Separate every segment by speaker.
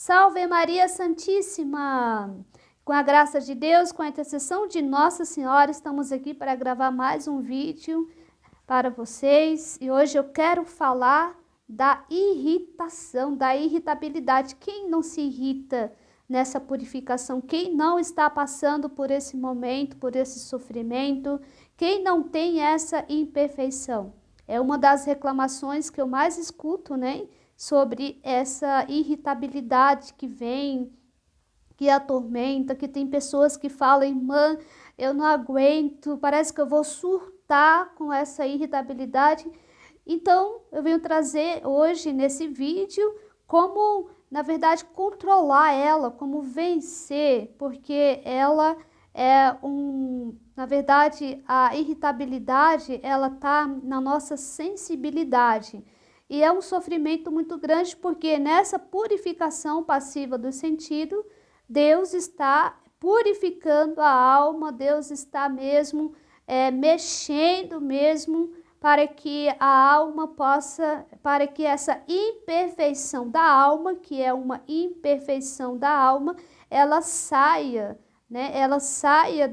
Speaker 1: Salve Maria Santíssima! Com a graça de Deus, com a intercessão de Nossa Senhora, estamos aqui para gravar mais um vídeo para vocês. E hoje eu quero falar da irritação, da irritabilidade. Quem não se irrita nessa purificação? Quem não está passando por esse momento, por esse sofrimento? Quem não tem essa imperfeição? É uma das reclamações que eu mais escuto, né? Sobre essa irritabilidade que vem, que atormenta, que tem pessoas que falam, irmã, eu não aguento, parece que eu vou surtar com essa irritabilidade. Então, eu venho trazer hoje nesse vídeo como, na verdade, controlar ela, como vencer, porque ela é na verdade, a irritabilidade, ela tá na nossa sensibilidade. E é um sofrimento muito grande, porque nessa purificação passiva do sentido, Deus está purificando a alma, Deus está mesmo mexendo mesmo para que a alma possa, para que essa imperfeição da alma, que é uma imperfeição da alma, ela saia, né? Ela saia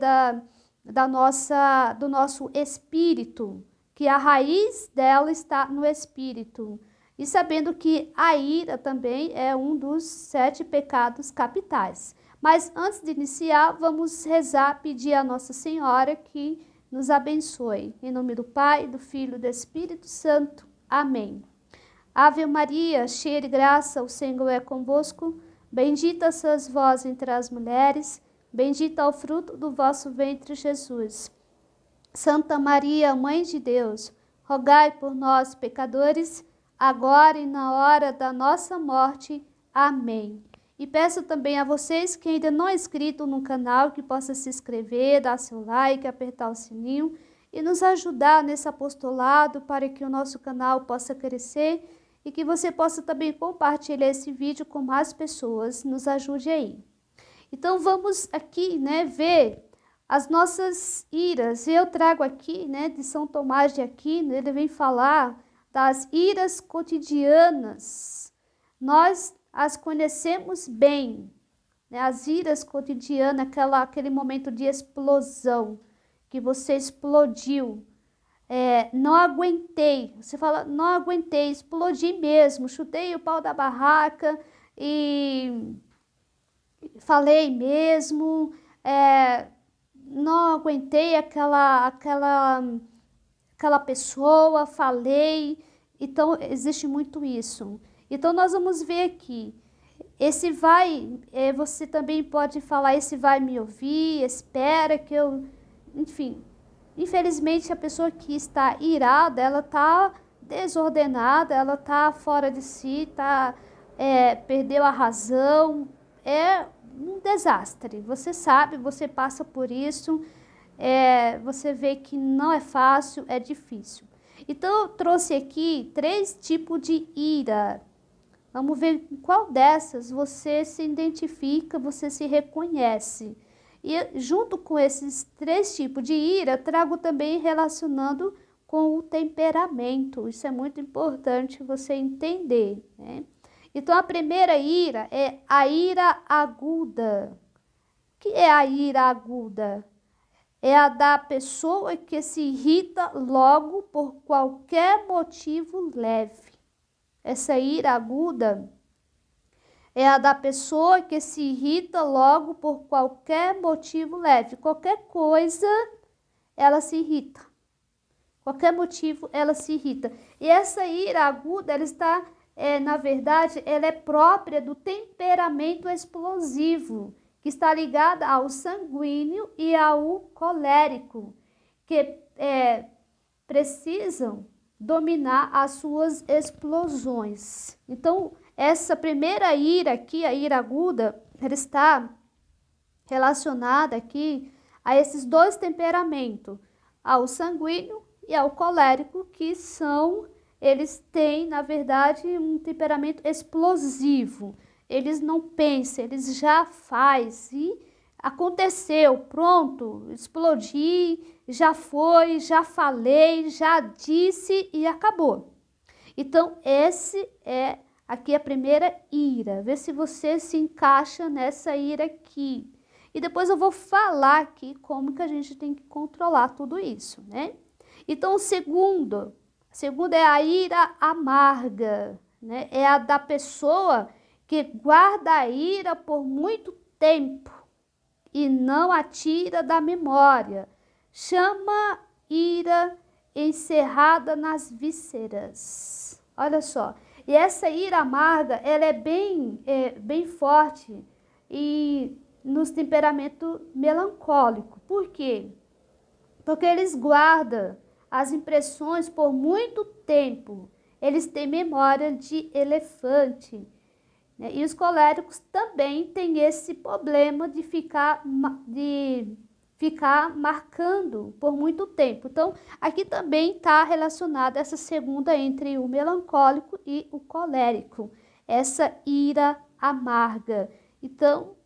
Speaker 1: do nosso espírito, que a raiz dela está no espírito. E sabendo que a ira também é um dos 7 pecados capitais. Mas antes de iniciar, vamos rezar, pedir a Nossa Senhora que nos abençoe. Em nome do Pai, do Filho e do Espírito Santo. Amém. Ave Maria, cheia de graça, o Senhor é convosco. Bendita sois vós entre as mulheres, bendito é o fruto do vosso ventre, Jesus. Santa Maria, Mãe de Deus, rogai por nós, pecadores, agora e na hora da nossa morte. Amém. E peço também a vocês que ainda não é inscrito no canal, que possa se inscrever, dar seu like, apertar o sininho e nos ajudar nesse apostolado para que o nosso canal possa crescer e que você possa também compartilhar esse vídeo com mais pessoas. Nos ajude aí. Então vamos aqui, né, ver as nossas iras. Eu trago aqui, né, de São Tomás de Aquino, ele vem falar das iras cotidianas. Nós as conhecemos bem, né, as iras cotidianas, aquele momento de explosão, que você explodiu. Não aguentei, você fala, não aguentei, explodi mesmo, chutei o pau da barraca e falei mesmo, não aguentei aquela pessoa, falei. Então, existe muito isso. Então, nós vamos ver aqui, esse vai, você também pode falar, esse vai me ouvir, espera que eu, enfim. Infelizmente, a pessoa que está irada, ela está desordenada, ela está fora de si, perdeu a razão, é um desastre. Você sabe, você passa por isso, você vê que não é fácil, é difícil. Então, eu trouxe aqui 3 tipos de ira. Vamos ver qual dessas você se identifica, você se reconhece. E junto com esses 3 tipos de ira, trago também relacionando com o temperamento. Isso é muito importante você entender, né? Então, a primeira ira é a ira aguda. O que é a ira aguda? É a da pessoa que se irrita logo por qualquer motivo leve. Essa ira aguda é a da pessoa que se irrita logo por qualquer motivo leve. Qualquer coisa, ela se irrita. Qualquer motivo, ela se irrita. E essa ira aguda, ela está, na verdade, ela é própria do temperamento explosivo, que está ligada ao sanguíneo e ao colérico, que precisam dominar as suas explosões. Então, essa primeira ira aqui, a ira aguda, ela está relacionada aqui a esses 2 temperamentos, ao sanguíneo e ao colérico, que eles têm, na verdade, um temperamento explosivo. Eles não pensam, eles já fazem e aconteceu, pronto, explodi, já foi, já falei, já disse e acabou. Então, esse é Aqui a primeira ira. Vê se você se encaixa nessa ira aqui. E depois eu vou falar aqui como que a gente tem que controlar tudo isso, né? Então, o segundo é a ira amarga, né? É a da pessoa que guarda a ira por muito tempo e não a tira da memória. Chama ira encerrada nas vísceras. Olha só. E essa ira amarga, ela é bem forte e nos temperamentos melancólico. Por quê? Porque eles guardam as impressões por muito tempo. Eles têm memória de elefante, né? E os coléricos também têm esse problema de ficar marcando por muito tempo. Então, aqui também está relacionada essa segunda entre o melancólico e o colérico. Essa ira amarga. Então,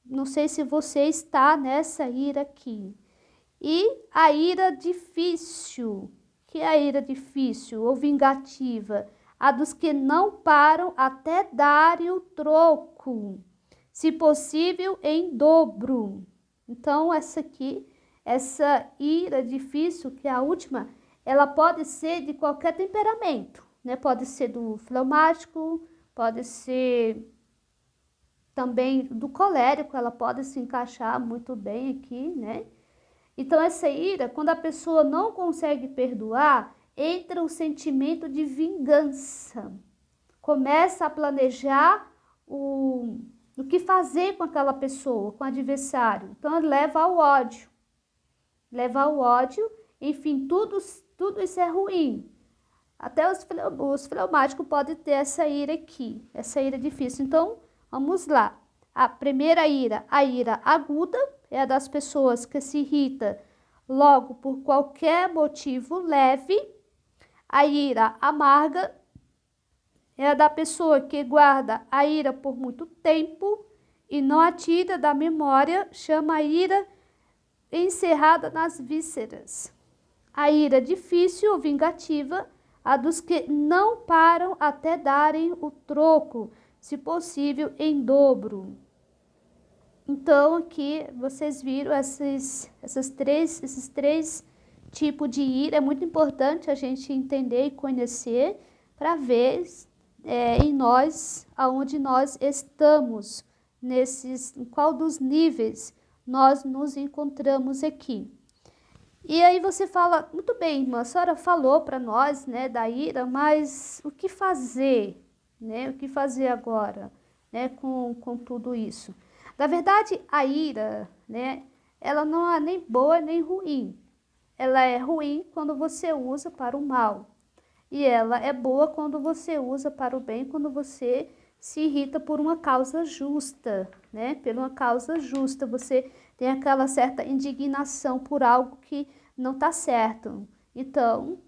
Speaker 1: não sei se você está nessa ira aqui. E a ira difícil, que é a ira difícil ou vingativa, a dos que não param até darem o troco, se possível em dobro. Então, essa ira difícil, que é a última, ela pode ser de qualquer temperamento, né? Pode ser do fleumático, pode ser também do colérico, ela pode se encaixar muito bem aqui, né? Então, essa ira, quando a pessoa não consegue perdoar, entra o sentimento de vingança. Começa a planejar o que fazer com aquela pessoa, com o adversário. Então, leva ao ódio. Leva ao ódio, enfim, tudo isso é ruim. Até os fleumáticos podem ter essa ira aqui, essa ira difícil. Então, vamos lá. A primeira ira, a ira aguda, é a das pessoas que se irrita logo por qualquer motivo leve. A ira amarga é a da pessoa que guarda a ira por muito tempo e não a tira da memória, chama a ira encerrada nas vísceras. A ira difícil ou vingativa, a dos que não param até darem o troco, se possível em dobro. Então, aqui vocês viram esses três tipos de ira. É muito importante a gente entender e conhecer para ver em nós, aonde nós estamos, em qual dos níveis nós nos encontramos aqui. E aí você fala, muito bem, irmã, a senhora falou para nós, né, da ira, mas o que fazer, né? O que fazer agora, né, com tudo isso? Na verdade, a ira, né, ela não é nem boa nem ruim. Ela é ruim quando você usa para o mal. E ela é boa quando você usa para o bem, quando você se irrita por uma causa justa, né? Por uma causa justa, você tem aquela certa indignação por algo que não está certo. Então,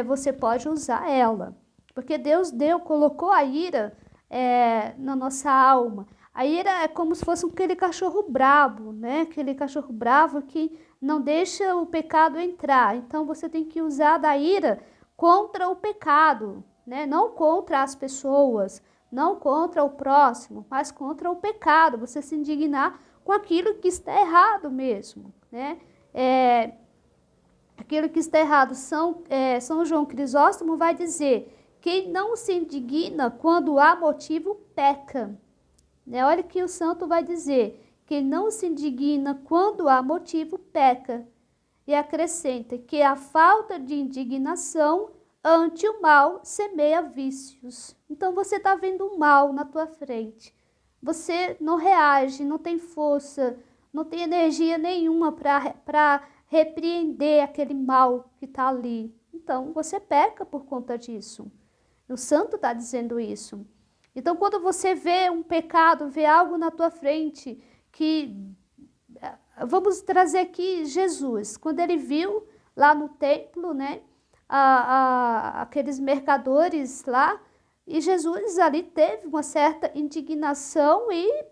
Speaker 1: você pode usar ela. Porque Deus colocou a ira na nossa alma. A ira é como se fosse aquele cachorro bravo, né? Aquele cachorro bravo que não deixa o pecado entrar. Então, você tem que usar da ira contra o pecado, né? Não contra as pessoas, não contra o próximo, mas contra o pecado. Você se indignar com aquilo que está errado mesmo, né? Aquilo que está errado. São João Crisóstomo vai dizer: quem não se indigna quando há motivo, peca. Olha que o santo vai dizer: quem não se indigna quando há motivo, peca. E acrescenta que a falta de indignação ante o mal semeia vícios. Então você está vendo o mal na tua frente. Você não reage, não tem força, não tem energia nenhuma para repreender aquele mal que está ali. Então você peca por conta disso. O santo está dizendo isso. Então, quando você vê um pecado, vê algo na tua frente, vamos trazer aqui Jesus, quando ele viu lá no templo, né, aqueles mercadores lá, e Jesus ali teve uma certa indignação e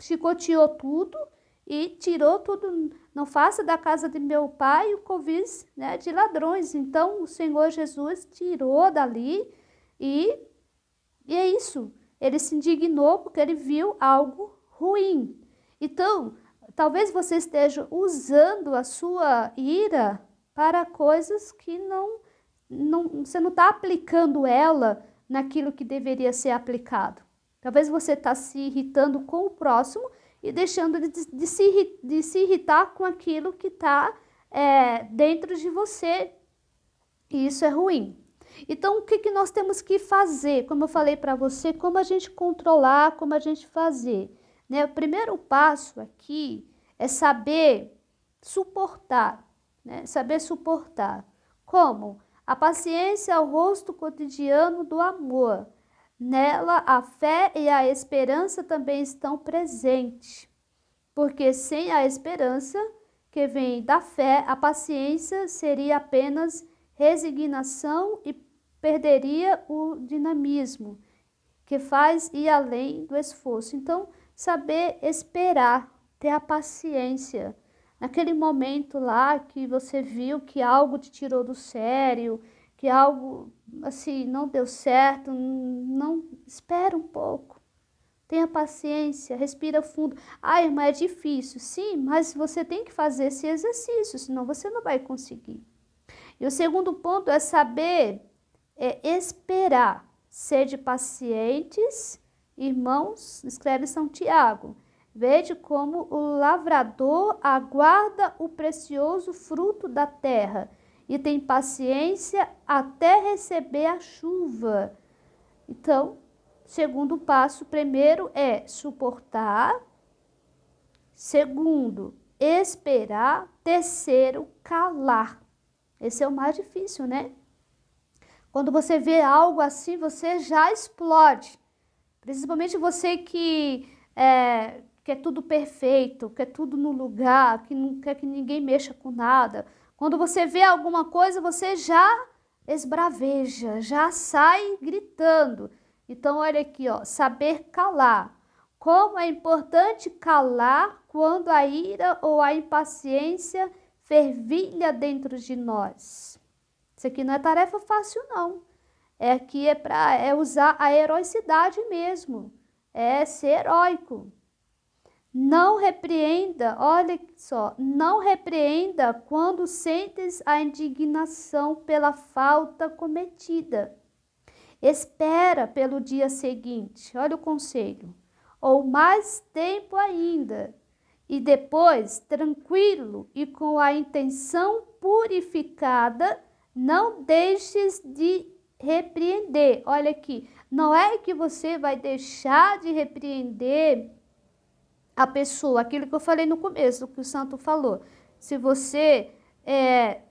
Speaker 1: chicoteou tudo e tirou tudo. Não faça da casa de meu pai o covis, né, de ladrões. Então, o Senhor Jesus tirou dali e E é isso. Ele se indignou porque ele viu algo ruim. Então, talvez você esteja usando a sua ira para coisas que você não está aplicando ela naquilo que deveria ser aplicado. Talvez você está se irritando com o próximo e deixando de se irritar com aquilo que está dentro de você. E isso é ruim. Então, o que nós temos que fazer? Como eu falei para você, como a gente controlar, como a gente fazer. Né? O primeiro passo aqui é saber suportar. Né? Saber suportar. Como? A paciência é o rosto cotidiano do amor. Nela, a fé e a esperança também estão presentes. Porque sem a esperança, que vem da fé, a paciência seria apenas resignação e perderia o dinamismo, que faz ir além do esforço. Então, saber esperar, ter a paciência. Naquele momento lá que você viu que algo te tirou do sério, que algo assim não deu certo, não, espera um pouco. Tenha paciência, respira fundo. Ah, irmã, é difícil. Sim, mas você tem que fazer esse exercício, senão você não vai conseguir. E o segundo ponto é saber esperar. Sede pacientes, irmãos, escreve São Tiago. Vede como o lavrador aguarda o precioso fruto da terra e tem paciência até receber a chuva. Então, segundo passo, primeiro é suportar. Segundo, esperar. Terceiro, calar. Esse é o mais difícil, né? Quando você vê algo assim, você já explode. Principalmente você que quer tudo perfeito, quer tudo no lugar, que não quer que ninguém mexa com nada. Quando você vê alguma coisa, você já esbraveja, já sai gritando. Então, olha aqui, ó, saber calar. Como é importante calar quando a ira ou a impaciência fervilha dentro de nós. Isso aqui não é tarefa fácil, não. Aqui é usar a heroicidade mesmo. É ser heróico. Não repreenda, olha só, não repreenda quando sentes a indignação pela falta cometida. Espera pelo dia seguinte, olha o conselho, ou mais tempo ainda, e depois, tranquilo e com a intenção purificada, não deixes de repreender. Olha aqui, não é que você vai deixar de repreender a pessoa, aquilo que eu falei no começo, que o santo falou. Se você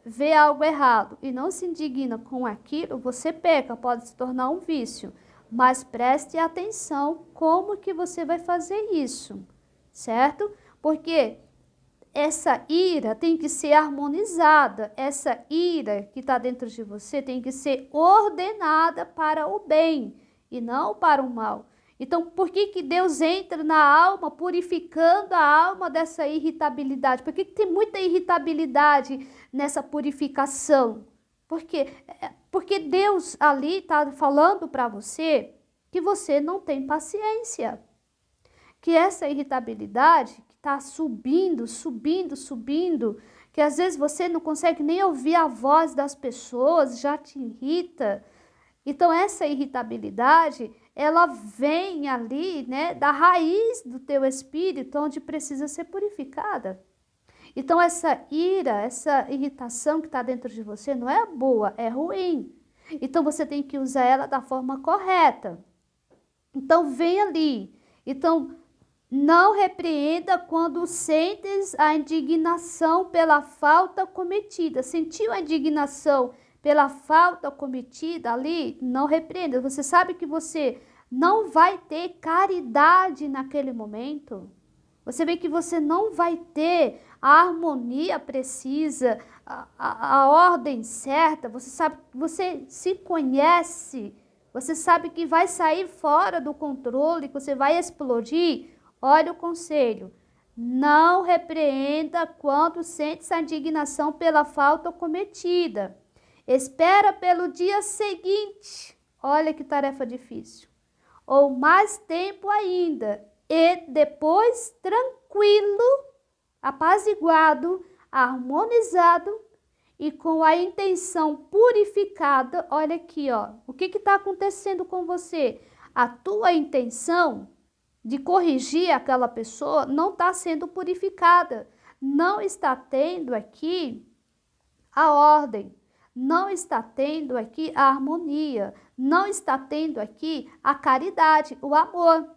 Speaker 1: vê algo errado e não se indigna com aquilo, você peca, pode se tornar um vício. Mas preste atenção como que você vai fazer isso, certo? Porque essa ira tem que ser harmonizada, essa ira que está dentro de você tem que ser ordenada para o bem e não para o mal. Então, por que Deus entra na alma, purificando a alma dessa irritabilidade? Por que tem muita irritabilidade nessa purificação? Porque Deus ali está falando para você que você não tem paciência. Que essa irritabilidade que está subindo, que às vezes você não consegue nem ouvir a voz das pessoas, já te irrita. Então, essa irritabilidade, ela vem ali, né, da raiz do teu espírito, onde precisa ser purificada. Então, essa ira, essa irritação que está dentro de você não é boa, é ruim. Então, você tem que usar ela da forma correta. Então, vem ali. Então, não repreenda quando sentes a indignação pela falta cometida. Sentiu a indignação pela falta cometida ali? Não repreenda. Você sabe que você não vai ter caridade naquele momento. Você vê que você não vai ter a harmonia precisa, a ordem certa. Você sabe, você se conhece. Você sabe que vai sair fora do controle, que você vai explodir. Olha o conselho, não repreenda quando sente a indignação pela falta cometida. Espera pelo dia seguinte. Olha que tarefa difícil. ou mais tempo ainda, e depois tranquilo, apaziguado, harmonizado e com a intenção purificada. Olha aqui, ó, o que está acontecendo com você? A tua intenção de corrigir aquela pessoa não está sendo purificada, não está tendo aqui a ordem, não está tendo aqui a harmonia, não está tendo aqui a caridade, o amor,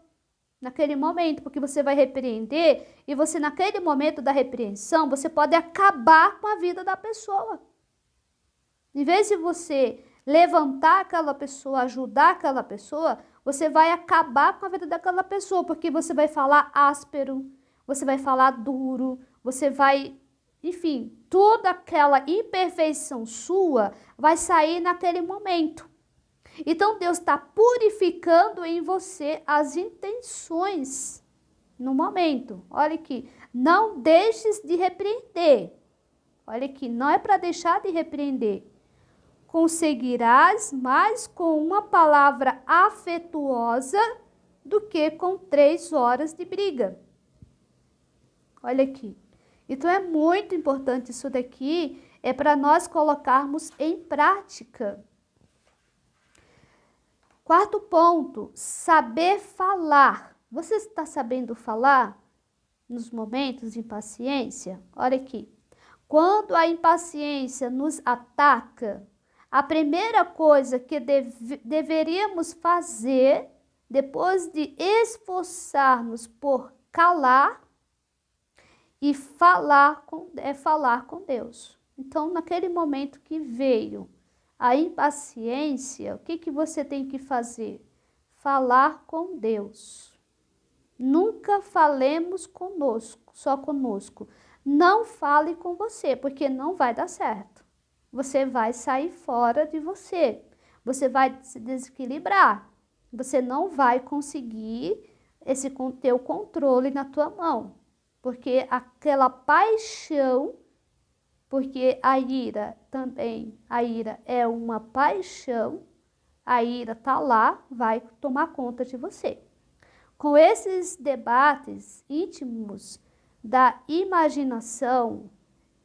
Speaker 1: naquele momento, porque você vai repreender e você, naquele momento da repreensão, você pode acabar com a vida da pessoa. Em vez de você levantar aquela pessoa, ajudar aquela pessoa, você vai acabar com a vida daquela pessoa, porque você vai falar áspero, você vai falar duro, você vai, enfim, toda aquela imperfeição sua vai sair naquele momento. Então, Deus está purificando em você as intenções no momento. Olha aqui, não deixes de repreender. Olha aqui, não é para deixar de repreender. Conseguirás mais com uma palavra afetuosa do que com 3 horas de briga. Olha aqui. Então, é muito importante isso daqui, é para nós colocarmos em prática. Quarto ponto, saber falar. Você está sabendo falar nos momentos de impaciência? Olha aqui. Quando a impaciência nos ataca, a primeira coisa que deveríamos fazer, depois de esforçar-nos por calar, e falar com Deus. Então, naquele momento que veio a impaciência, o que você tem que fazer? Falar com Deus. Nunca falemos conosco, só conosco. Não fale com você, porque não vai dar certo. Você vai sair fora de você. Você vai se desequilibrar. Você não vai conseguir ter o controle na tua mão. Porque aquela paixão, porque a ira também, a ira é uma paixão, a ira tá lá, vai tomar conta de você. Com esses debates íntimos da imaginação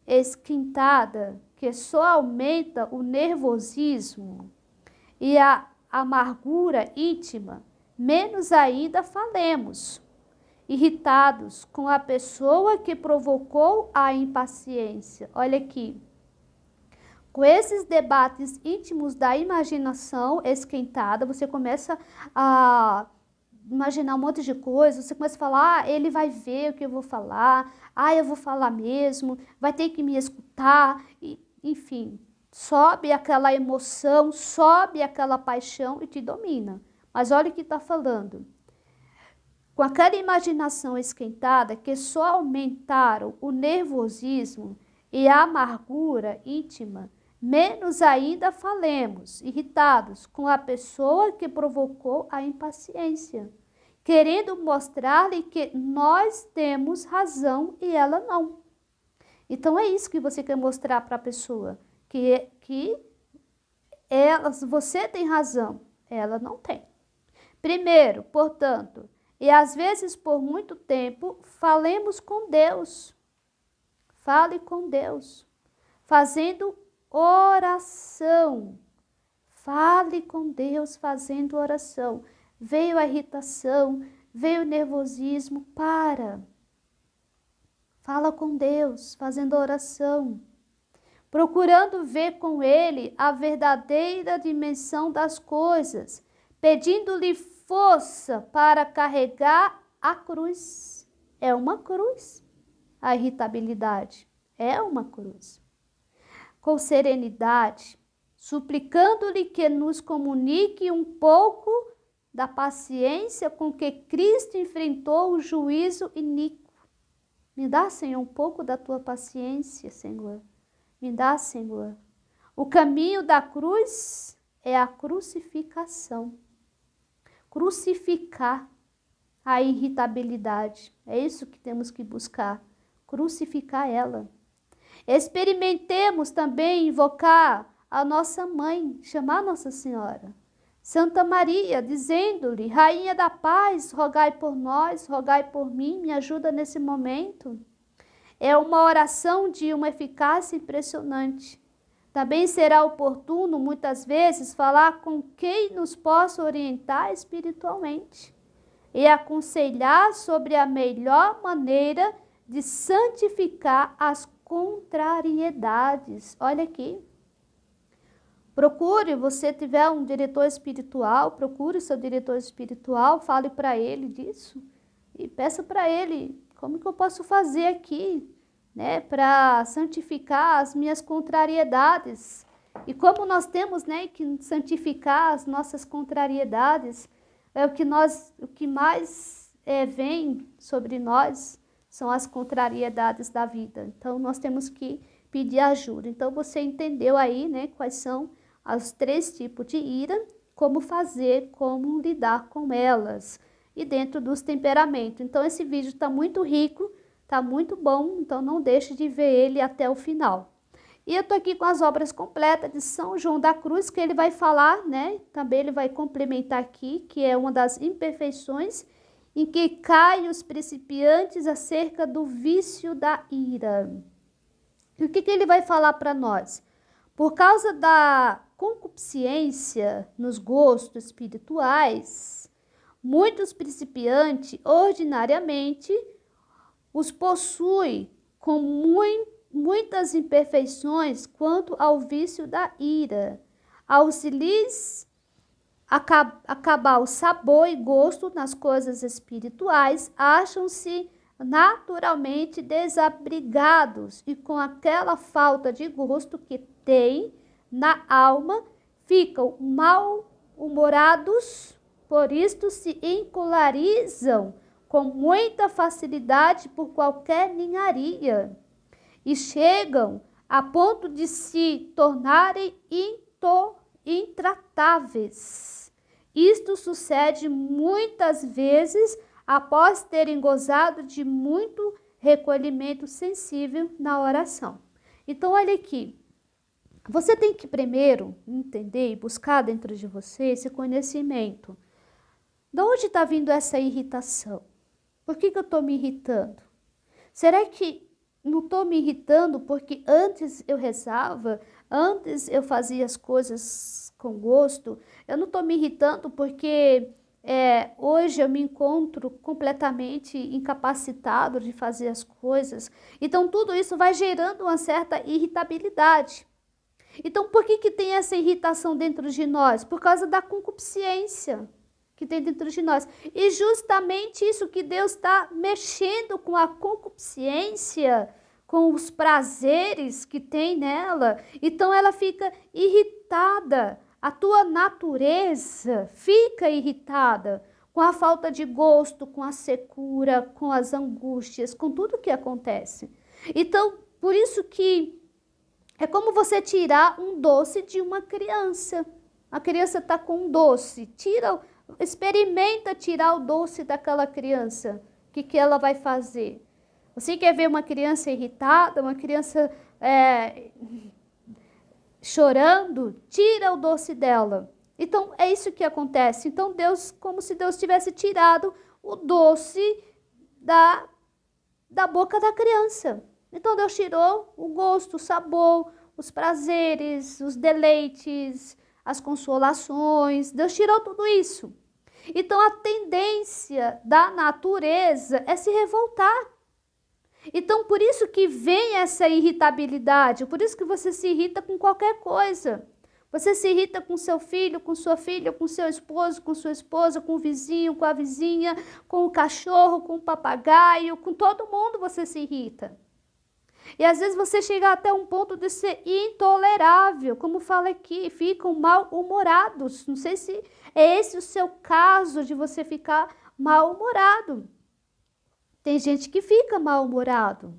Speaker 1: esquentada, que só aumenta o nervosismo e a amargura íntima, menos ainda falemos, irritados com a pessoa que provocou a impaciência. Olha aqui. Com esses debates íntimos da imaginação esquentada, você começa a imaginar um monte de coisa, você começa a falar, ele vai ver o que eu vou falar, eu vou falar mesmo, vai ter que me escutar, enfim, sobe aquela emoção, sobe aquela paixão e te domina. Mas olha o que está falando. Com aquela imaginação esquentada que só aumentaram o nervosismo e a amargura íntima, menos ainda falemos, irritados com a pessoa que provocou a impaciência, querendo mostrar-lhe que nós temos razão e ela não. Então é isso que você quer mostrar para a pessoa, que você tem razão, ela não tem. Primeiro, portanto, e às vezes por muito tempo, falemos com Deus. Fale com Deus, fazendo oração. Fale com Deus fazendo oração. Veio a irritação, veio o nervosismo, Fala com Deus, fazendo oração. Procurando ver com Ele a verdadeira dimensão das coisas, pedindo-lhe força para carregar a cruz. É uma cruz. A irritabilidade é uma cruz. Com serenidade, suplicando-lhe que nos comunique um pouco da paciência com que Cristo enfrentou o juízo iníquo. Me dá, Senhor, um pouco da tua paciência, Senhor. Me dá, Senhor. O caminho da cruz é a crucificação. Crucificar a irritabilidade. É isso que temos que buscar. Crucificar ela. Experimentemos também invocar a nossa mãe, chamar Nossa Senhora, Santa Maria, dizendo-lhe: Rainha da paz, rogai por nós, rogai por mim, me ajuda nesse momento. É uma oração de uma eficácia impressionante. Também será oportuno, muitas vezes, falar com quem nos possa orientar espiritualmente e aconselhar sobre a melhor maneira de santificar as contrariedades. Olha aqui. Procure, você tiver um diretor espiritual, procure o seu diretor espiritual, fale para ele disso e peça para ele como que eu posso fazer aqui, né, para santificar as minhas contrariedades. E como nós temos, né, que santificar as nossas contrariedades, é o que mais vem sobre nós são as contrariedades da vida. Então nós temos que pedir ajuda. Então você entendeu aí, né, quais são os 3 tipos de ira, como fazer, como lidar com elas e dentro dos temperamentos. Então esse vídeo está muito rico, está muito bom, então não deixe de ver ele até o final. E eu estou aqui com as obras completas de São João da Cruz, que ele vai falar, né? Também ele vai complementar aqui, que é uma das imperfeições em que caem os principiantes acerca do vício da ira. E o que ele vai falar para nós? Por causa da concupiscência nos gostos espirituais, muitos principiantes, ordinariamente, os possuem com muitas imperfeições quanto ao vício da ira. Ao se lhes acabar o sabor e gosto nas coisas espirituais, acham-se naturalmente desabrigados e com aquela falta de gosto que têm na alma, ficam mal-humorados, por isto se encolarizam com muita facilidade por qualquer ninharia e chegam a ponto de se tornarem intratáveis. Isto sucede muitas vezes após terem gozado de muito recolhimento sensível na oração. Então, olha aqui, você tem que primeiro entender e buscar dentro de você esse conhecimento. De onde está vindo essa irritação? Por que eu estou me irritando? Será que não estou me irritando porque antes eu rezava, antes eu fazia as coisas com gosto? Eu não estou me irritando porque hoje eu me encontro completamente incapacitado de fazer as coisas. Então tudo isso vai gerando uma certa irritabilidade. Então por que tem essa irritação dentro de nós? Por causa da concupiscência que tem dentro de nós. E justamente isso que Deus está mexendo com a concupiscência, com os prazeres que tem nela. Então ela fica irritada. A tua natureza fica irritada com a falta de gosto, com a secura, com as angústias, com tudo que acontece. Então, por isso que é como você tirar um doce de uma criança. A criança está com um doce, experimenta tirar o doce daquela criança. O que ela vai fazer? Você quer ver uma criança irritada, uma criança chorando? Tira o doce dela. Então, é isso que acontece. Então, Deus, como se Deus tivesse tirado o doce da boca da criança. Então, Deus tirou o gosto, o sabor, os prazeres, os deleites, as consolações. Deus tirou tudo isso. Então, a tendência da natureza é se revoltar. Então, por isso que vem essa irritabilidade, por isso que você se irrita com qualquer coisa. Você se irrita com seu filho, com sua filha, com seu esposo, com sua esposa, com o vizinho, com a vizinha, com o cachorro, com o papagaio, com todo mundo você se irrita. E às vezes você chega até um ponto de ser intolerável, como fala aqui, ficam mal-humorados. Não sei se é esse o seu caso de você ficar mal-humorado. Tem gente que fica mal-humorado.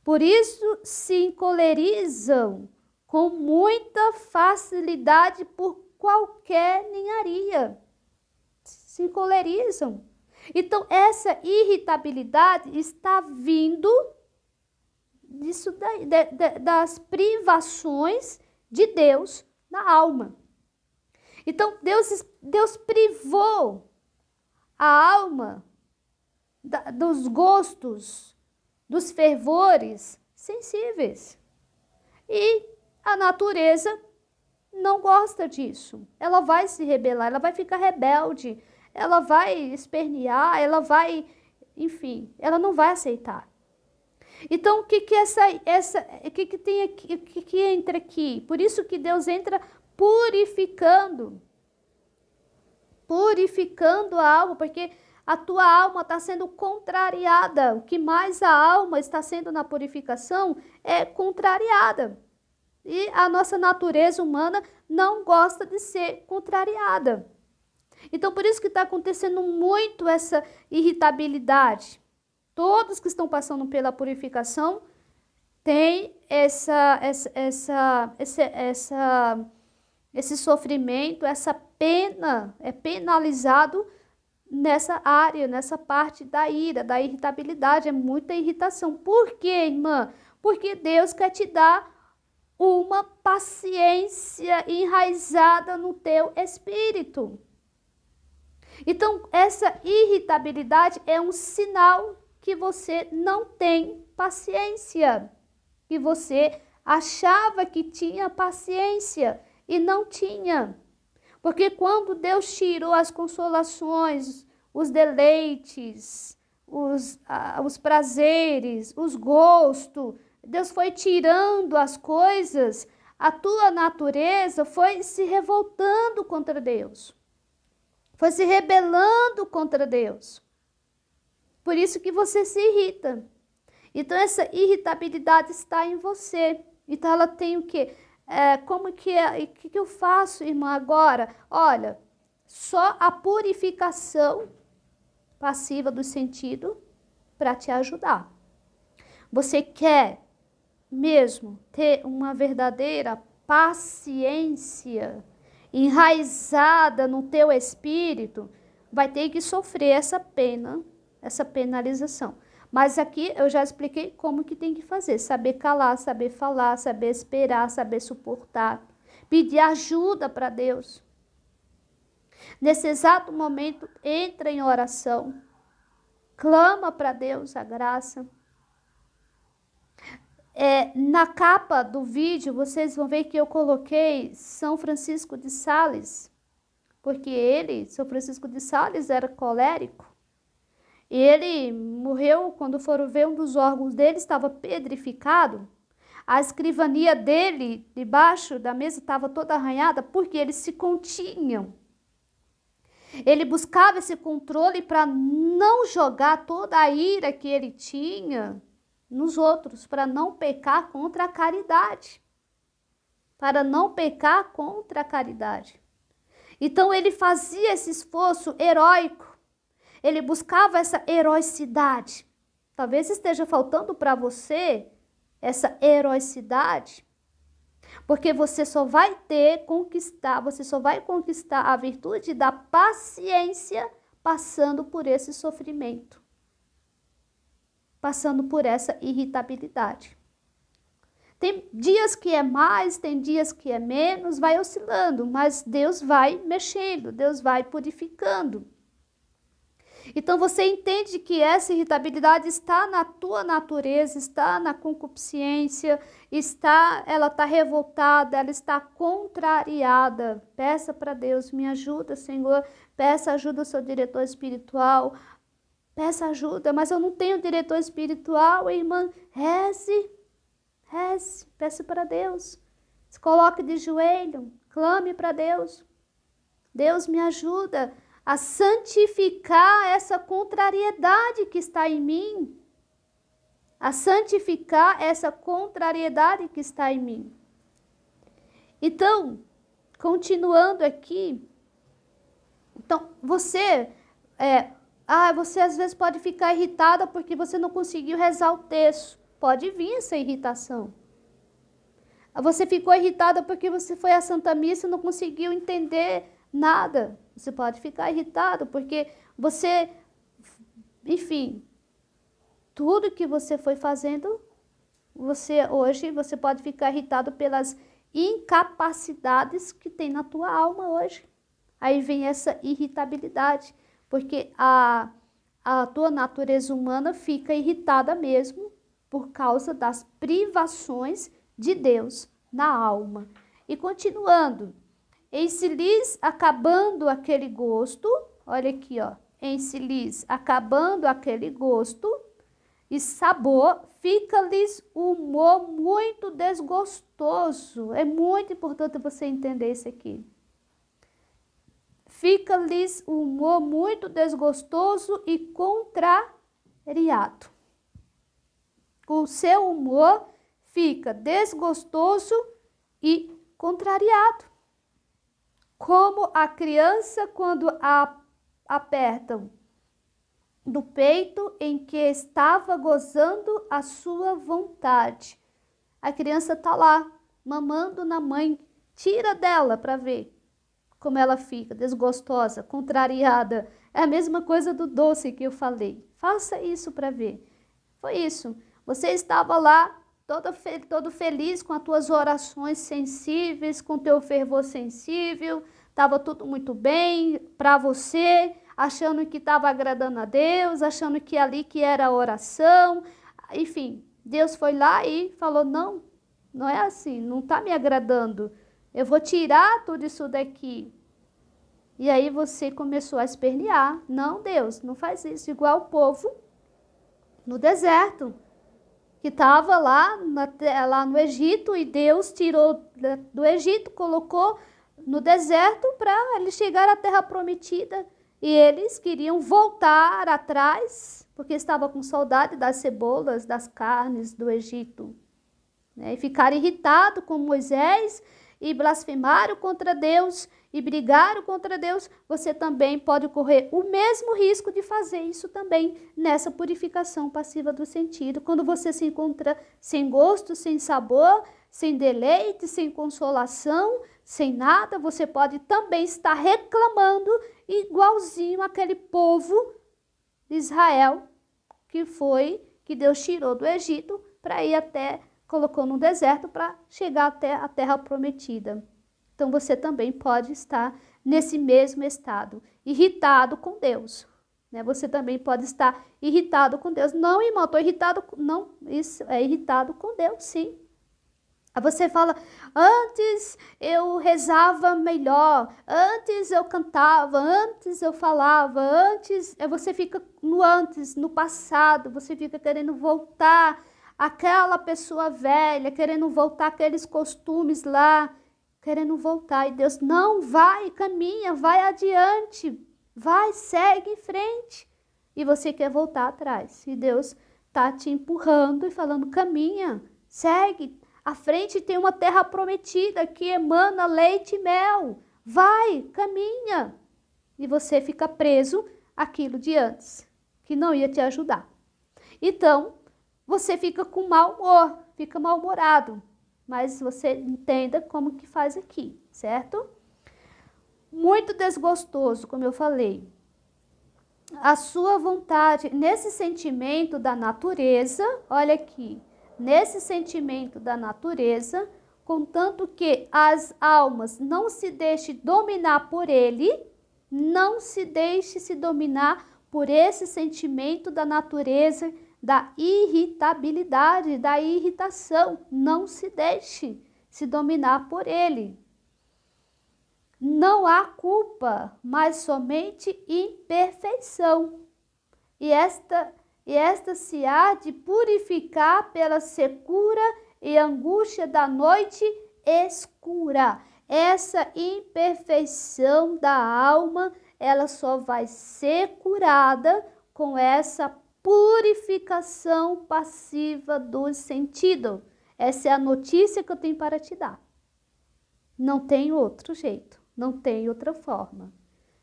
Speaker 1: Por isso se encolerizam com muita facilidade por qualquer ninharia. Se encolerizam. Então essa irritabilidade está vindo disso das privações de Deus na alma. Então, Deus privou a alma dos gostos, dos fervores sensíveis. E a natureza não gosta disso. Ela vai se rebelar, ela vai ficar rebelde, ela vai espernear, ela vai, enfim, ela não vai aceitar. Então, o que tem aqui, o que entra aqui? Por isso que Deus entra purificando a alma, porque a tua alma está sendo contrariada. O que mais a alma está sendo na purificação é contrariada. E a nossa natureza humana não gosta de ser contrariada. Então, por isso que está acontecendo muito essa irritabilidade. Todos que estão passando pela purificação têm esse sofrimento, essa pena, é penalizado nessa área, nessa parte da ira, da irritabilidade, é muita irritação. Por quê, irmã? Porque Deus quer te dar uma paciência enraizada no teu espírito. Então, essa irritabilidade é um sinal que você não tem paciência, que você achava que tinha paciência e não tinha. Porque quando Deus tirou as consolações, os deleites, os prazeres, os gostos, Deus foi tirando as coisas, a tua natureza foi se revoltando contra Deus. Foi se rebelando contra Deus. Por isso que você se irrita. Então, essa irritabilidade está em você. Então, ela tem o quê? Como que é? O que eu faço, irmã, agora? Olha, só a purificação passiva do sentido para te ajudar. Você quer mesmo ter uma verdadeira paciência enraizada no teu espírito, vai ter que sofrer essa pena, essa penalização. Mas aqui eu já expliquei como que tem que fazer. Saber calar, saber falar, saber esperar, saber suportar. Pedir ajuda para Deus. Nesse exato momento, entra em oração. Clama para Deus a graça. Na capa do vídeo, vocês vão ver que eu coloquei São Francisco de Sales. Porque São Francisco de Sales, era colérico. E ele morreu, quando foram ver, um dos órgãos dele estava pedrificado. A escrivania dele, debaixo da mesa, estava toda arranhada, porque eles se continham. Ele buscava esse controle para não jogar toda a ira que ele tinha nos outros, para não pecar contra a caridade. Para não pecar contra a caridade. Então ele fazia esse esforço heróico. Ele buscava essa heroicidade. Talvez esteja faltando para você essa heroicidade, porque você só vai conquistar a virtude da paciência passando por esse sofrimento, passando por essa irritabilidade. Tem dias que é mais, tem dias que é menos, vai oscilando, mas Deus vai mexendo, Deus vai purificando. Então, você entende que essa irritabilidade está na tua natureza, está na concupiscência, ela está revoltada, ela está contrariada. Peça para Deus, me ajuda, Senhor. Peça ajuda ao seu diretor espiritual. Peça ajuda, mas eu não tenho diretor espiritual, irmã. Reze, peça para Deus. Se coloque de joelho, clame para Deus. Deus, me ajuda a santificar essa contrariedade que está em mim. A santificar essa contrariedade que está em mim. Então, continuando aqui, então você às vezes pode ficar irritada porque você não conseguiu rezar o texto. Pode vir essa irritação. Você ficou irritada porque você foi à Santa Missa e não conseguiu entender nada. Você pode ficar irritado porque você, enfim, tudo que você foi fazendo, hoje você pode ficar irritado pelas incapacidades que tem na tua alma hoje. aí vem essa irritabilidade, porque a tua natureza humana fica irritada mesmo por causa das privações de Deus na alma. E continuando, em se lhes acabando aquele gosto, olha aqui, ó, em se lhes acabando aquele gosto e sabor, fica-lhes o humor muito desgostoso. É muito importante você entender isso aqui. Fica-lhes o humor muito desgostoso e contrariado. O seu humor fica desgostoso e contrariado. Como a criança quando a apertam do peito em que estava gozando a sua vontade. A criança está lá, mamando na mãe. Tira dela para ver como ela fica, desgostosa, contrariada. É a mesma coisa do doce que eu falei. Faça isso para ver. Foi isso. Você estava lá todo feliz com as tuas orações sensíveis, com o teu fervor sensível. Estava tudo muito bem para você, achando que estava agradando a Deus, achando que ali que era a oração. Enfim, Deus foi lá e falou, não, não é assim, não está me agradando. Eu vou tirar tudo isso daqui. E aí você começou a espernear. Não, Deus, não faz isso. Igual o povo no deserto, que estava lá no Egito, e Deus tirou do Egito, colocou no deserto para eles chegarem à terra prometida. E eles queriam voltar atrás, porque estavam com saudade das cebolas, das carnes do Egito. E ficaram irritados com Moisés e blasfemaram contra Deus e brigaram contra Deus. Você também pode correr o mesmo risco de fazer isso também nessa purificação passiva do sentido. Quando você se encontra sem gosto, sem sabor, sem deleite, sem consolação, sem nada, você pode também estar reclamando igualzinho aquele povo de Israel que Deus tirou do Egito para ir até, colocou no deserto para chegar até a terra prometida. Então você também pode estar nesse mesmo estado, irritado com Deus. Você também pode estar irritado com Deus. Não, irmão, estou irritado. Não, isso é irritado com Deus, sim. Aí você fala, antes eu rezava melhor, antes eu cantava, antes eu falava, antes... Você fica no passado, você fica querendo voltar àquela pessoa velha, querendo voltar àqueles costumes lá, querendo voltar. E Deus, não, vai, caminha, vai adiante, vai, segue em frente. E você quer voltar atrás. E Deus está te empurrando e falando, caminha, segue. À frente tem uma terra prometida que emana leite e mel. Vai, caminha. E você fica preso àquilo de antes, que não ia te ajudar. Então, você fica com mau humor, fica mal-humorado. Mas você entenda como que faz aqui, certo? Muito desgostoso, como eu falei. A sua vontade, nesse sentimento da natureza, olha aqui, nesse sentimento da natureza, contanto que as almas não se deixem dominar por ele, não se deixe se dominar por esse sentimento da natureza, da irritabilidade, da irritação, não se deixe se dominar por ele. Não há culpa, mas somente imperfeição. E esta se há de purificar pela secura e angústia da noite escura. Essa imperfeição da alma, ela só vai ser curada com essa purificação passiva do sentido. Essa é a notícia que eu tenho para te dar. Não tem outro jeito, não tem outra forma.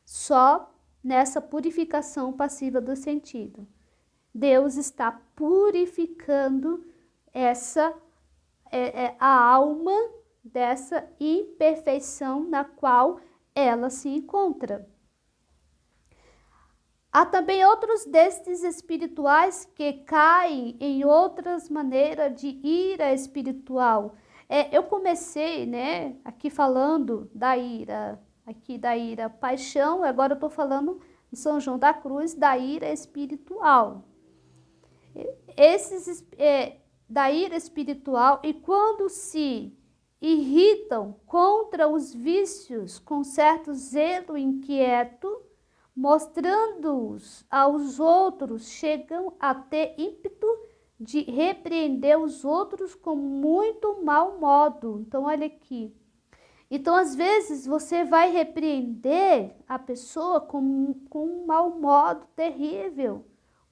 Speaker 1: Só nessa purificação passiva do sentido. Deus está purificando a alma dessa imperfeição na qual ela se encontra. Há também outros destes espirituais que caem em outras maneiras de ira espiritual. Eu comecei, aqui falando da ira aqui da ira paixão, agora eu estou falando em São João da Cruz, da ira espiritual. Da ira espiritual, e quando se irritam contra os vícios com certo zelo inquieto, mostrando-os aos outros, chegam a ter ímpeto de repreender os outros com muito mau modo. Então, olha aqui. Então, às vezes, você vai repreender a pessoa com um mau modo terrível,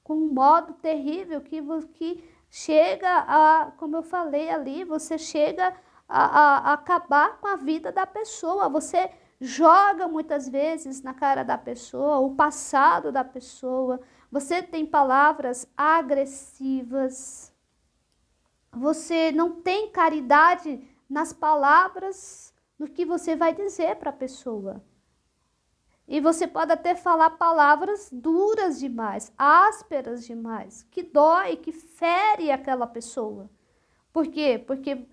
Speaker 1: com um modo terrível que chega a, como eu falei ali, você chega a acabar com a vida da pessoa. Você joga muitas vezes na cara da pessoa o passado da pessoa. Você tem palavras agressivas. Você não tem caridade nas palavras, no que você vai dizer para a pessoa. E você pode até falar palavras duras demais, ásperas demais, que dói, que fere aquela pessoa. Por quê? Porque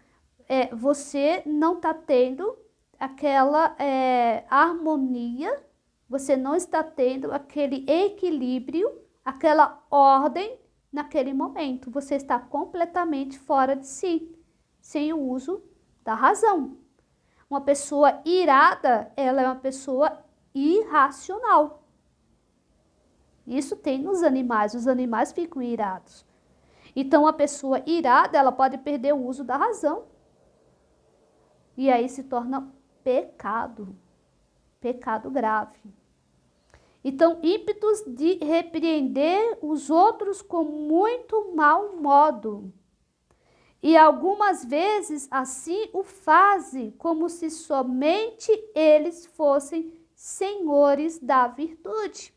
Speaker 1: você não está tendo aquela harmonia, você não está tendo aquele equilíbrio, aquela ordem naquele momento. Você está completamente fora de si, sem o uso da razão. Uma pessoa irada, ela é uma pessoa irracional. Isso tem nos animais, os animais ficam irados. Então, a pessoa irada, ela pode perder o uso da razão. E aí se torna pecado, pecado grave. Então, ímpetos de repreender os outros com muito mau modo. E algumas vezes assim o fazem, como se somente eles fossem senhores da virtude.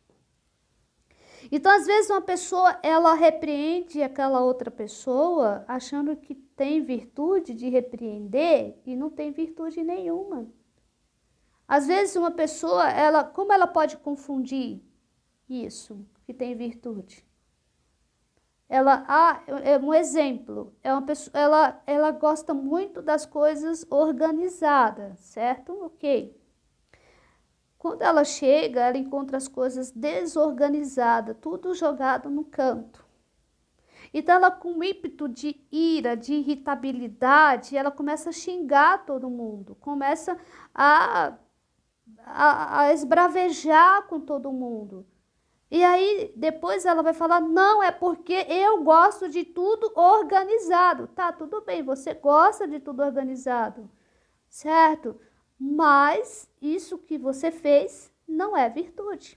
Speaker 1: Então, às vezes, uma pessoa, ela repreende aquela outra pessoa, achando que tem virtude de repreender, e não tem virtude nenhuma. Às vezes, uma pessoa, como ela pode confundir isso, que tem virtude? Um exemplo, é uma pessoa, ela gosta muito das coisas organizadas, certo? Ok. Quando ela chega, ela encontra as coisas desorganizadas, tudo jogado no canto. Então, ela com ímpeto de ira, de irritabilidade, ela começa a xingar todo mundo, começa a esbravejar com todo mundo. E aí, depois ela vai falar, não, é porque eu gosto de tudo organizado. Tá, tudo bem, você gosta de tudo organizado, certo? Mas isso que você fez não é virtude.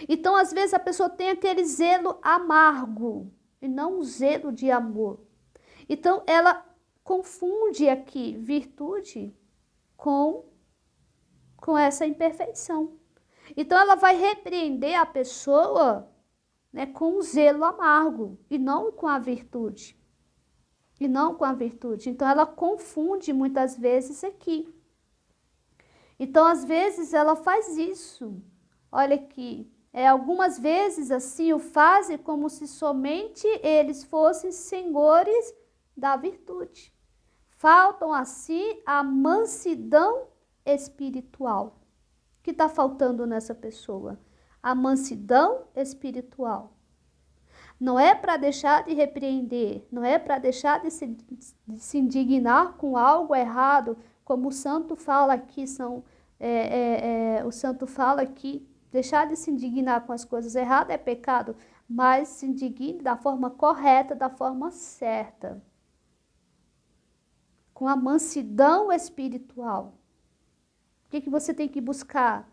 Speaker 1: Então, às vezes, a pessoa tem aquele zelo amargo e não um zelo de amor. Então, ela confunde aqui virtude com essa imperfeição. Então, ela vai repreender a pessoa, né, com um zelo amargo e não com a virtude. E não com a virtude. Então, ela confunde muitas vezes aqui. Então, às vezes, ela faz isso. Olha aqui. Algumas vezes, assim, o fazem como se somente eles fossem senhores da virtude. Faltam, assim, a mansidão espiritual. O que está faltando nessa pessoa? A mansidão espiritual. Não é para deixar de repreender, não é para deixar de se indignar com algo errado, como o santo fala aqui, o santo fala aqui, deixar de se indignar com as coisas erradas é pecado, mas se indigne da forma correta, da forma certa. Com a mansidão espiritual. O que você tem que buscar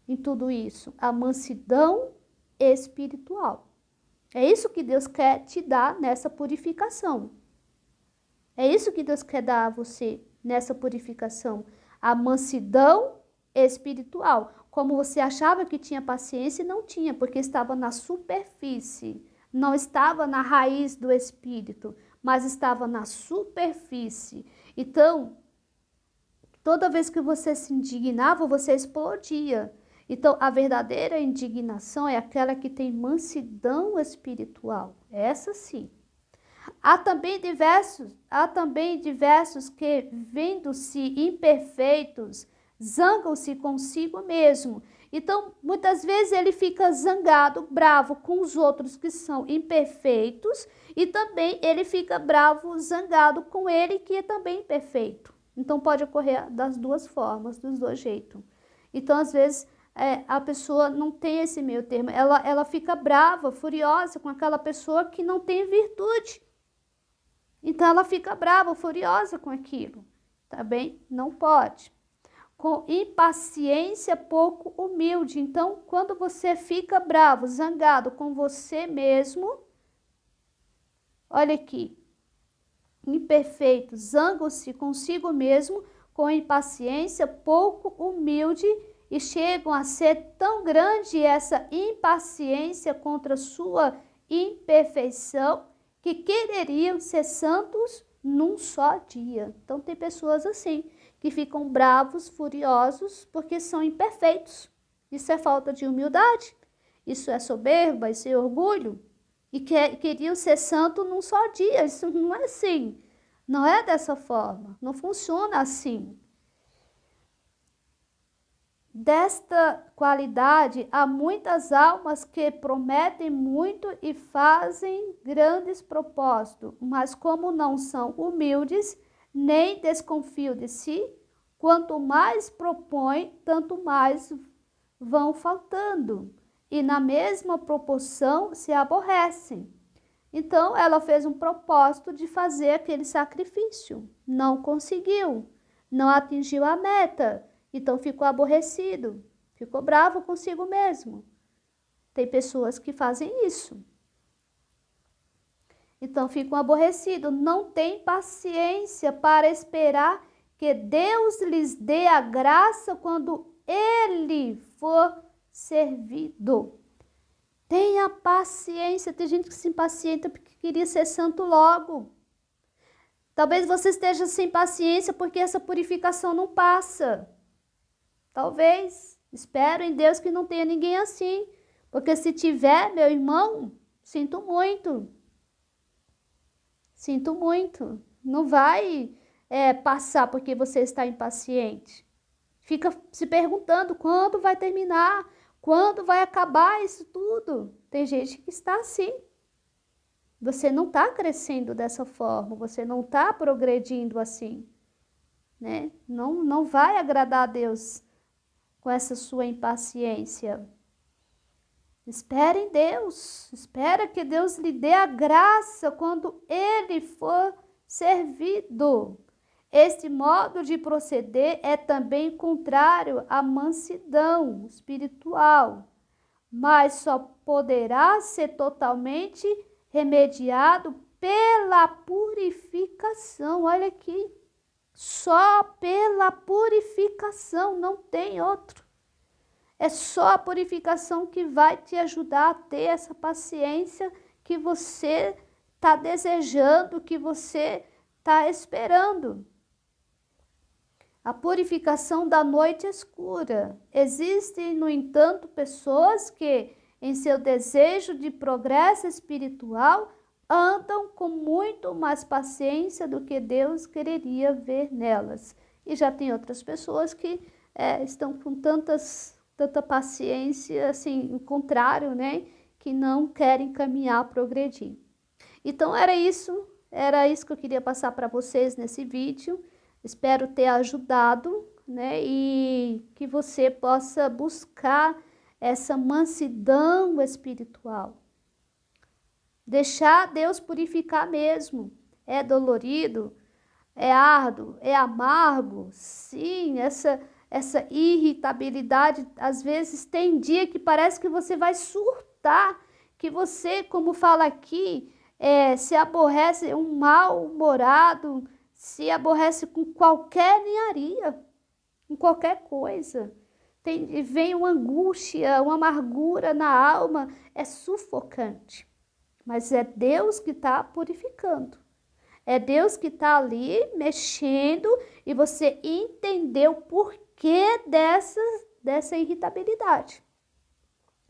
Speaker 1: em tudo isso? A mansidão espiritual. É isso que Deus quer te dar nessa purificação. É isso que Deus quer dar a você nessa purificação. A mansidão espiritual. Como você achava que tinha paciência, não tinha, porque estava na superfície. Não estava na raiz do espírito, mas estava na superfície. Então, toda vez que você se indignava, você explodia. Então, a verdadeira indignação é aquela que tem mansidão espiritual. Essa sim. Há também diversos que, vendo-se imperfeitos, zangam-se consigo mesmo. Então, muitas vezes ele fica zangado, bravo com os outros que são imperfeitos, e também ele fica bravo, zangado com ele que é também imperfeito. Então, pode ocorrer das duas formas, dos dois jeitos. Então, às vezes, a pessoa não tem esse meio termo, ela fica brava, furiosa com aquela pessoa que não tem virtude. Então, ela fica brava, furiosa com aquilo, tá bem? Não pode. Com impaciência pouco humilde. Então, quando você fica bravo, zangado com você mesmo, olha aqui, imperfeito, zangam-se consigo mesmo, com impaciência pouco humilde, e chegam a ser tão grande essa impaciência contra sua imperfeição, que quereriam ser santos num só dia. Então, tem pessoas assim, que ficam bravos, furiosos, porque são imperfeitos. Isso é falta de humildade, isso é soberba, isso é orgulho. E queriam ser santo num só dia. Isso não é assim. Não é dessa forma. Não funciona assim. Desta qualidade, há muitas almas que prometem muito e fazem grandes propósitos, mas como não são humildes, nem desconfiam de si, quanto mais propõem, tanto mais vão faltando, e na mesma proporção se aborrecem. Então, ela fez um propósito de fazer aquele sacrifício, não conseguiu, não atingiu a meta, então ficou aborrecido, ficou bravo consigo mesmo. Tem pessoas que fazem isso. Então, ficam aborrecidos, não têm paciência para esperar que Deus lhes dê a graça quando Ele for servido. Tenha paciência. Tem gente que se impacienta porque queria ser santo logo. Talvez você esteja sem paciência porque essa purificação não passa. Talvez. Espero em Deus que não tenha ninguém assim. Porque se tiver, meu irmão, sinto muito. Sinto muito. Não vai passar porque você está impaciente. Fica se perguntando quando vai terminar, quando vai acabar isso tudo. Tem gente que está assim. Você não está crescendo dessa forma, você não está progredindo assim, né? Não vai agradar a Deus com essa sua impaciência. Espere em Deus, espera que Deus lhe dê a graça quando Ele for servido. Este modo de proceder é também contrário à mansidão espiritual, mas só poderá ser totalmente remediado pela purificação. Olha aqui, só pela purificação, não tem outro. É só a purificação que vai te ajudar a ter essa paciência que você está desejando, que você está esperando. A purificação da noite escura. Existem, no entanto, pessoas que, em seu desejo de progresso espiritual, andam com muito mais paciência do que Deus quereria ver nelas. E já tem outras pessoas que estão com tanta paciência, assim, o contrário, né? Que não querem caminhar, progredir. Então, era isso que eu queria passar para vocês nesse vídeo. Espero ter ajudado, né? E que você possa buscar essa mansidão espiritual. Deixar Deus purificar mesmo. É dolorido, é árduo, é amargo. Sim, essa irritabilidade, às vezes tem dia que parece que você vai surtar, que você, como fala aqui, se aborrece, um mal-humorado, se aborrece com qualquer ninharia, com qualquer coisa. Vem uma angústia, uma amargura na alma, é sufocante. Mas é Deus que está purificando. É Deus que está ali mexendo e você entendeu o porquê dessa irritabilidade.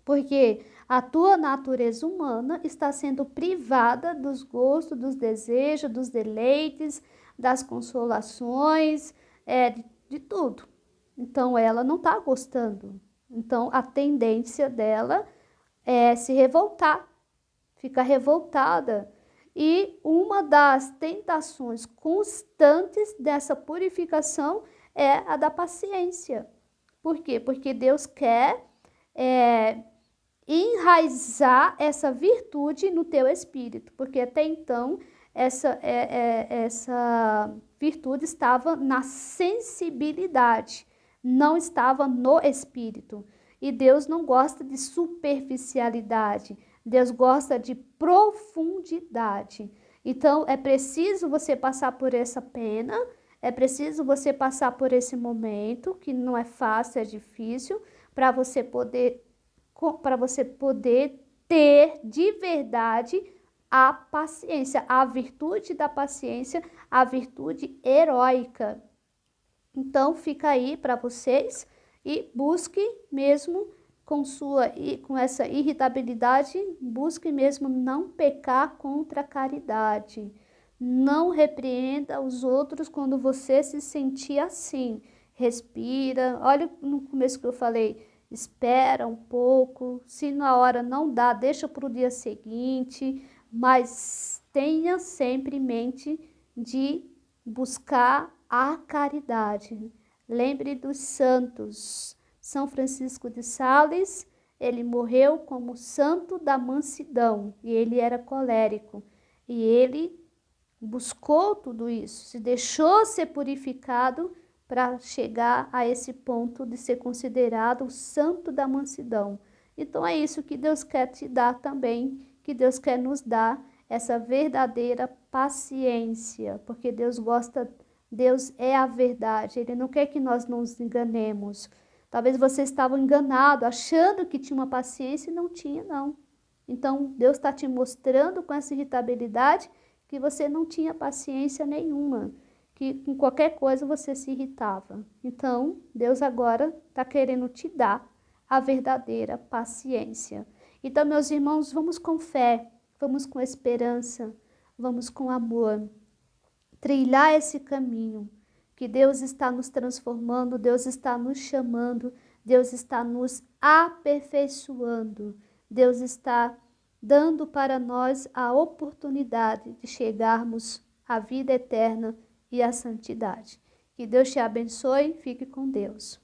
Speaker 1: Porque a tua natureza humana está sendo privada dos gostos, dos desejos, dos deleites, das consolações, de tudo. Então, ela não está gostando. Então, a tendência dela é se revoltar, ficar revoltada. E uma das tentações constantes dessa purificação é a da paciência. Por quê? Porque Deus quer enraizar essa virtude no teu espírito, porque até então essa virtude estava na sensibilidade, não estava no espírito. E Deus não gosta de superficialidade, Deus gosta de profundidade. Então, é preciso você passar por essa pena, é preciso você passar por esse momento, que não é fácil, é difícil, para você poder ter de verdade a paciência, a virtude da paciência, a virtude heróica. Então, fica aí para vocês e busque mesmo com essa irritabilidade, busque mesmo não pecar contra a caridade. Não repreenda os outros quando você se sentir assim. Respira. Olha no começo que eu falei, espera um pouco. Se na hora não dá, deixa para o dia seguinte, mas tenha sempre em mente de buscar a caridade. Lembre dos santos. São Francisco de Sales, ele morreu como santo da mansidão e ele era colérico. E ele buscou tudo isso, se deixou ser purificado para chegar a esse ponto de ser considerado o santo da mansidão. Então é isso que Deus quer te dar também, que Deus quer nos dar essa verdadeira paciência, porque Deus gosta, Deus é a verdade, Ele não quer que nós nos enganemos. Talvez você estava enganado, achando que tinha uma paciência e não tinha, não. Então, Deus está te mostrando com essa irritabilidade que você não tinha paciência nenhuma, que com qualquer coisa você se irritava. Então, Deus agora está querendo te dar a verdadeira paciência. Então, meus irmãos, vamos com fé, vamos com esperança, vamos com amor, trilhar esse caminho, que Deus está nos transformando, Deus está nos chamando, Deus está nos aperfeiçoando, Deus está dando para nós a oportunidade de chegarmos à vida eterna e à santidade. Que Deus te abençoe, fique com Deus.